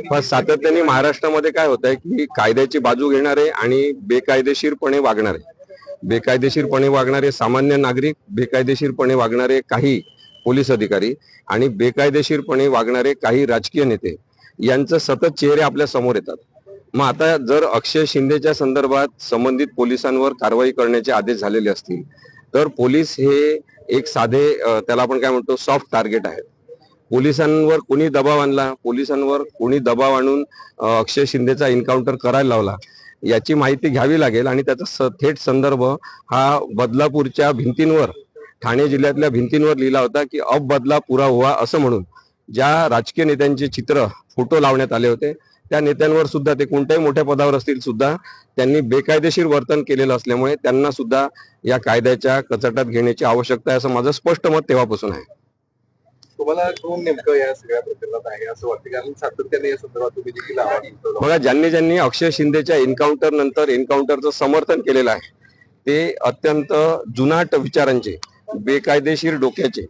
पण सातत्याने महाराष्ट्रामध्ये काय होत आहे की कायद्याची बाजू घेणारे आणि बेकायदेशीरपणे वागणारे सामान्य नागरिक, बेकायदेशीरपणे वागणारे काही पोलीस अधिकारी आणि बेकायदेशीरपणे वागणारे काही राजकीय नेते यांचं सतत चेहरे आपल्या समोर येतात। मग आता जर अक्षय शिंदेच्या संदर्भात संबंधित पोलिसांवर कारवाई करण्याचे आदेश झालेले असतील तर पोलीस हे एक साधे त्याला आपण काय म्हणतो सॉफ्ट टार्गेट आहेत। पोलिसांवर कोणी दबाव आणला, पोलिसांवर कोणी दबाव आणून अक्षय शिंदेचा एन्काउंटर करायला लावला याची माहिती घ्यावी लागेल आणि त्याचा थेट संदर्भ हा बदलापूरच्या भिंतींवर, ठाणे जिल्ह्यातल्या भिंतींवर लिहिला होता की अब बदला पुरा हुआ असं म्हणून ज्या राजकीय नेत्यांचे चित्र फोटो लावण्यात आले होते त्या नेत्यांवर सुद्धा, ते कोणत्याही मोठ्या पदावर असतील सुद्धा, त्यांनी बेकायदेशीर वर्तन केलेलं असल्यामुळे त्यांना सुद्धा या कायद्याच्या कचाट्यात घेण्याची आवश्यकता आहे असं माझं स्पष्ट मत तेव्हापासून आहे। तुम्हाला कोण नेमकं या सगळ्या प्रकरणात आहे असं वाटतं, कारण सातत्याने या संदर्भात तुम्ही देखील आवाज बघा, ज्यांनी अक्षय शिंदेच्या एन्काउंटर नंतर एन्काउंटरचं समर्थन केलेलं आहे ते अत्यंत जुनाट विचारांचे, बेकायदेशीर डोक्याचे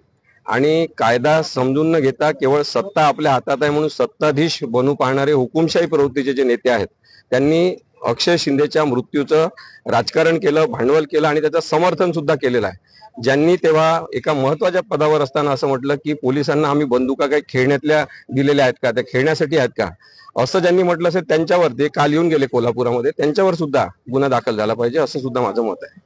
आणि कायदा समजून न घेता केवळ सत्ता आपल्या हातात आहे म्हणून सत्ताधीश बनू पाहणारे हुकुमशाही प्रवृत्तीचे जे नेते आहेत त्यांनी अक्षय शिंदेच्या मृत्यूचं राजकारण केलं, भांडवल केलं आणि त्याचं समर्थन सुद्धा केलेलं आहे। ज्यांनी तेव्हा एका महत्वाच्या पदावर असताना असं म्हटलं की पोलिसांना आम्ही बंदुका काही खेळण्यातल्या दिलेल्या आहेत का, त्या खेळण्यासाठी आहेत का, असं ज्यांनी म्हटलं असेल त्यांच्यावर, ते काल येऊन गेले कोल्हापुरामध्ये, त्यांच्यावर सुद्धा गुन्हा दाखल झाला पाहिजे असं सुद्धा माझं मत आहे।